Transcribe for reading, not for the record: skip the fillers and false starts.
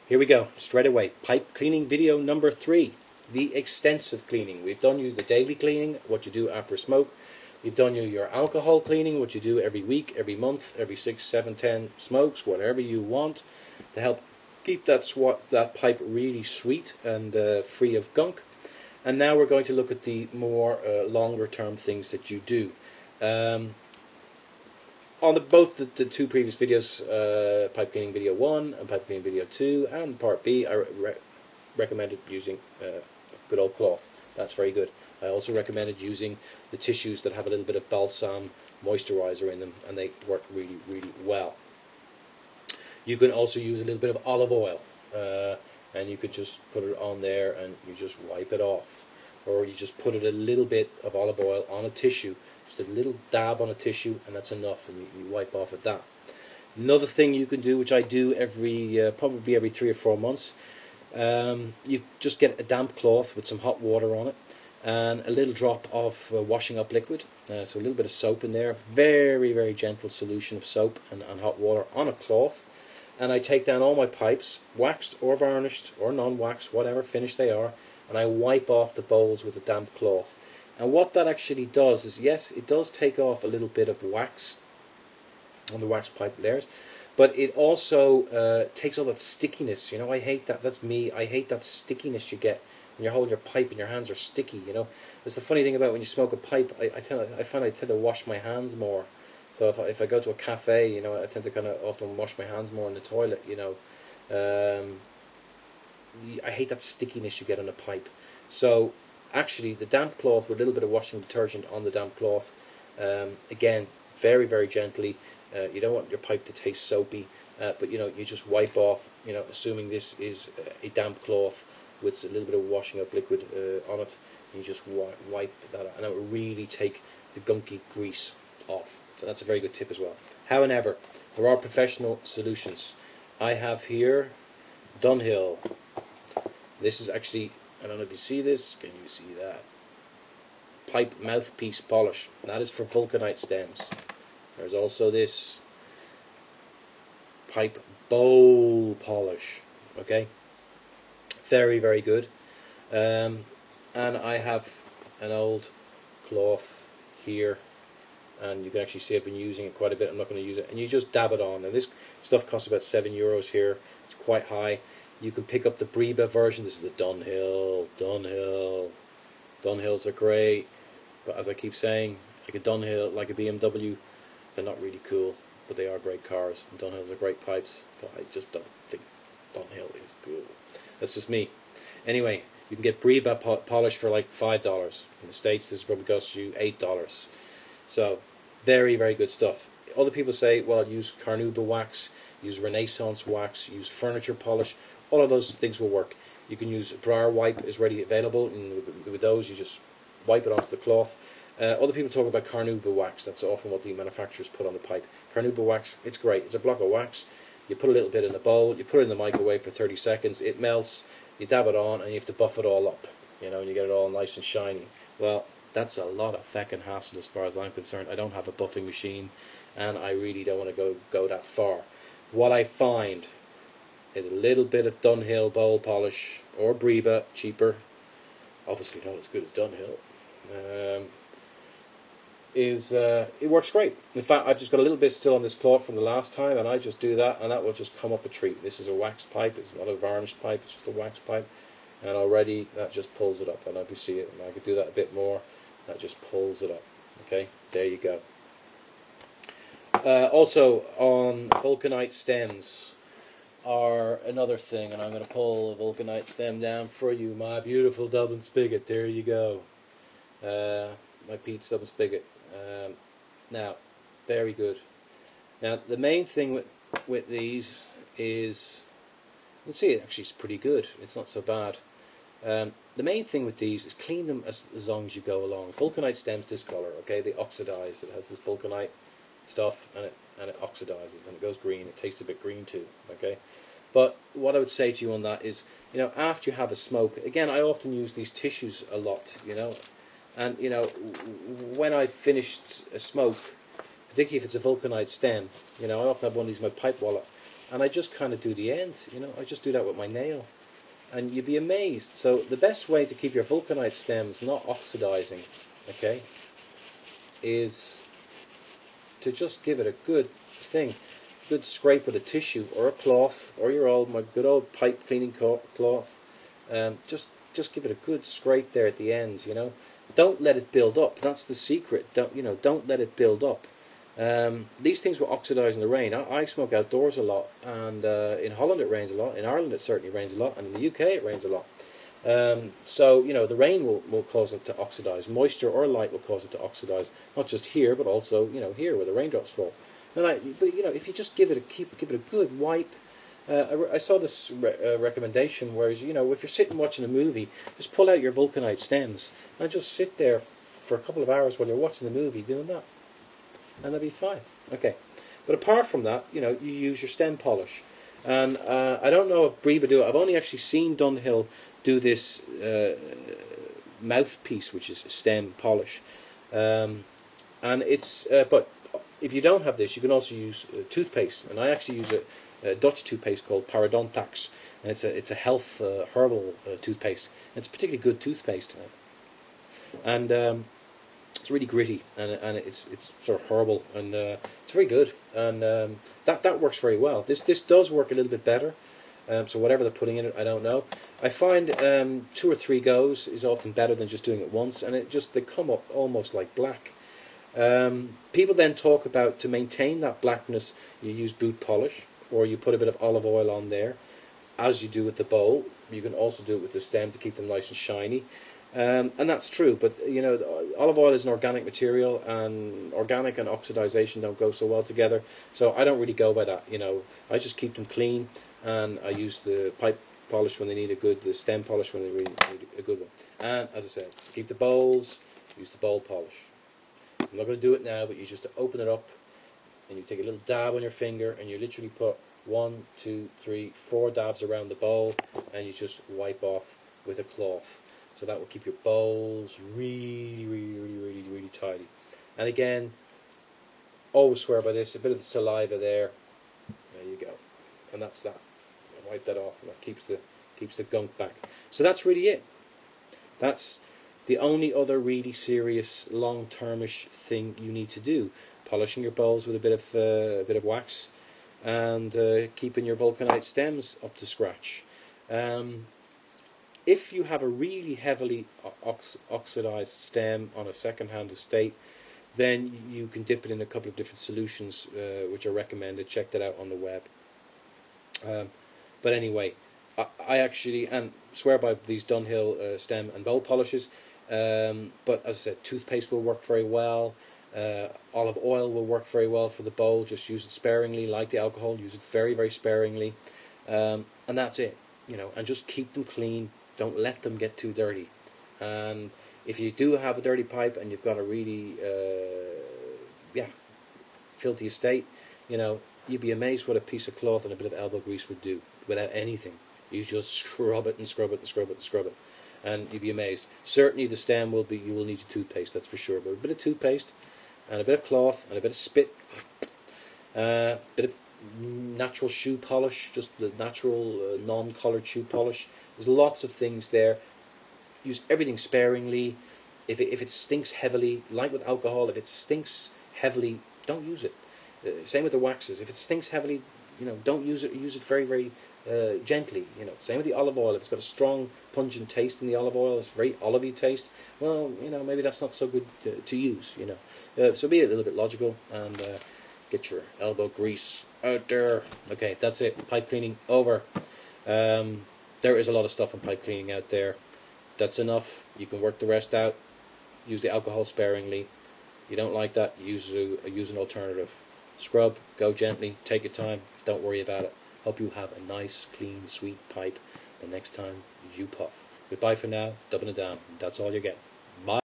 Here we go, straight away. Pipe cleaning video number 3. The extensive cleaning. We've done you the daily cleaning, what you do after smoke. We've done you your alcohol cleaning, what you do every week, every month, every 6, 7, 10 smokes, whatever you want, to help keep that pipe really sweet and free of gunk. And now we're going to look at the more longer term things that you do. On both the two previous videos, pipe cleaning video 1 and pipe cleaning video 2 and part B, I recommended using good old cloth. That's very good. I also recommended using the tissues that have a little bit of balsam moisturizer in them, and they work really, really well. You can also use a little bit of olive oil, and you could just put it on there and you just wipe it off. Or you just put a little bit of olive oil on a tissue, just a little dab on a tissue, and that's enough, and you wipe off at that. Another thing you can do, which I do probably every 3 or 4 months, you just get a damp cloth with some hot water on it and a little drop of washing up liquid, so a little bit of soap in there, very, very gentle solution of soap and hot water on a cloth, and I take down all my pipes, waxed or varnished or non-waxed, whatever finish they are, and I wipe off the bowls with a damp cloth. And what that actually does is, yes, it does take off a little bit of wax on the wax pipe layers, but it also takes all that stickiness. You know, I hate that. That's me. I hate that stickiness you get when you're holding your pipe and your hands are sticky. You know, it's the funny thing about when you smoke a pipe. I find I tend to wash my hands more. So if I go to a cafe, you know, I tend to kind of often wash my hands more in the toilet. You know, I hate that stickiness you get on a pipe. So actually, the damp cloth with a little bit of washing detergent on the damp cloth, again, very, very gently. You don't want your pipe to taste soapy, but you know, you just wipe off, you know, assuming this is a damp cloth with a little bit of washing up liquid on it, and you just wipe that out, and it will really take the gunky grease off. So that's a very good tip as well. However, there are professional solutions. I have here Dunhill. This is actually, I don't know if you see this, can you see that? Pipe mouthpiece polish. That is for vulcanite stems. There's also this pipe bowl polish. Okay, very, very good. And I have an old cloth here, and you can actually see I've been using it quite a bit. I'm not going to use it, and you just dab it on. And this stuff costs about €7 here. It's quite high. You can pick up the Breba version. This is the Dunhill. Dunhills are great, but as I keep saying, like a Dunhill, like a BMW, they're not really cool, but they are great cars. And Dunhills are great pipes, but I just don't think Dunhill is cool. That's just me. Anyway, you can get Breba polish for like $5. In the States, this probably costs you $8. So, very, very good stuff. Other people say, well, use Carnauba wax, use Renaissance wax, use furniture polish. All of those things will work. You can use Briar wipe, is ready available, and with those you just wipe it onto the cloth. Other people talk about Carnauba wax. That's often what the manufacturers put on the pipe. Carnauba wax, it's great. It's a block of wax. You put a little bit in a bowl, you put it in the microwave for 30 seconds, it melts, you dab it on, and you have to buff it all up, you know, and you get it all nice and shiny. Well, that's a lot of feckin' hassle as far as I'm concerned. I don't have a buffing machine, and I really don't want to go that far. What I find is a little bit of Dunhill bowl polish, or Breba, cheaper, obviously not as good as Dunhill, it works great. In fact, I've just got a little bit still on this cloth from the last time, and I just do that, and that will just come up a treat. This is a waxed pipe. It's not a varnished pipe. It's just a waxed pipe, and already that just pulls it up. I don't know if you see it, and I could do that a bit more. That just pulls it up. Okay, there you go. Also, on vulcanite stems are another thing, and I'm going to pull a vulcanite stem down for you, my beautiful Dublin spigot. There you go. My Pete's Dublin spigot. Now, very good. Now, the main thing with these is, you can see it actually is pretty good. It's not so bad. The main thing with these is clean them as long as you go along. Vulcanite stems discolor, okay? They oxidize. It has this vulcanite stuff, and it oxidizes, and it goes green. It tastes a bit green too, okay? But what I would say to you on that is, you know, after you have a smoke, again, I often use these tissues a lot, you know, and, you know, when I've finished a smoke, particularly if it's a vulcanite stem, you know, I often have one of these in my pipe wallet, and I just kind of do the end. You know, I just do that with my nail, and you'd be amazed. So the best way to keep your vulcanite stems not oxidizing, okay, is to just give it a good thing, good scrape with a tissue or a cloth or my good old pipe cleaning cloth. Just give it a good scrape there at the end. You know, don't let it build up. That's the secret. Don't let it build up. These things will oxidize in the rain. I smoke outdoors a lot, and in Holland it rains a lot. In Ireland it certainly rains a lot, and in the UK it rains a lot. So the rain will cause it to oxidize. Moisture or light will cause it to oxidize, not just here, but also here where the raindrops fall. But if you just give it a good wipe. I saw this recommendation, whereas if you're sitting watching a movie, just pull out your vulcanite stems and just sit there for a couple of hours while you're watching the movie doing that, and that'll be fine. Okay, but apart from that, you use your stem polish, and I don't know if Breva do it. I've only actually seen Dunhill do this mouthpiece, which is stem polish, and it's but if you don't have this, you can also use toothpaste, and I actually use a Dutch toothpaste called Parodontax, and it's a health herbal toothpaste. And it's a particularly good toothpaste, and it's really gritty, and it's sort of herbal, and it's very good, and that works very well. This does work a little bit better. So whatever they're putting in it, I don't know. I find 2 or 3 goes is often better than just doing it once, and they come up almost like black. People then talk about, to maintain that blackness, you use boot polish, or you put a bit of olive oil on there, as you do with the bowl. You can also do it with the stem to keep them nice and shiny, and that's true. But olive oil is an organic material, and organic and oxidization don't go so well together. So I don't really go by that. I just keep them clean, and I use the pipe polish when they need the stem polish when they really need a good one. And as I said, to keep the bowls, use the bowl polish. I'm not going to do it now, but you just open it up, and you take a little dab on your finger, and you literally put 1, 2, 3, 4 dabs around the bowl, and you just wipe off with a cloth. So that will keep your bowls really, really, really, really, really tidy. And again, always swear by this, a bit of the saliva there you go, and that's that. I wipe that off, and that keeps the gunk back. So that's really it. That's the only other really serious long-termish thing you need to do. Polishing your bowls with a bit of wax, and keeping your vulcanite stems up to scratch. If you have a really heavily oxidized stem on a second-hand estate, then you can dip it in a couple of different solutions, which are recommended. Check that out on the web. But anyway, I actually swear by these Dunhill stem and bowl polishes. But as I said, toothpaste will work very well. Olive oil will work very well for the bowl. Just use it sparingly, like the alcohol. Use it very, very sparingly, and that's it. And just keep them clean. Don't let them get too dirty. And if you do have a dirty pipe and you've got a really filthy estate, you'd be amazed what a piece of cloth and a bit of elbow grease would do without anything. You just scrub it and scrub it and scrub it and scrub it, and you'd be amazed. Certainly the stem you will need your toothpaste, that's for sure, but a bit of toothpaste and a bit of cloth and a bit of spit, a bit of natural shoe polish, just the natural non-coloured shoe polish. There's lots of things there. Use everything sparingly. If it stinks heavily, like with alcohol, if it stinks heavily, don't use it. Same with the waxes. If it stinks heavily, don't use it. Use it very, very gently. Same with the olive oil. If it's got a strong, pungent taste in the olive oil, it's very olivey taste. Well, maybe that's not so good to use. So be a little bit logical and get your elbow grease out there. Okay, that's it. Pipe cleaning over. There is a lot of stuff in pipe cleaning out there. That's enough. You can work the rest out. Use the alcohol sparingly. You don't like that, use an alternative. Scrub, go gently, take your time, don't worry about it. Hope you have a nice, clean, sweet pipe the next time you puff. Goodbye for now, dubbing it down. That's all you get. Bye.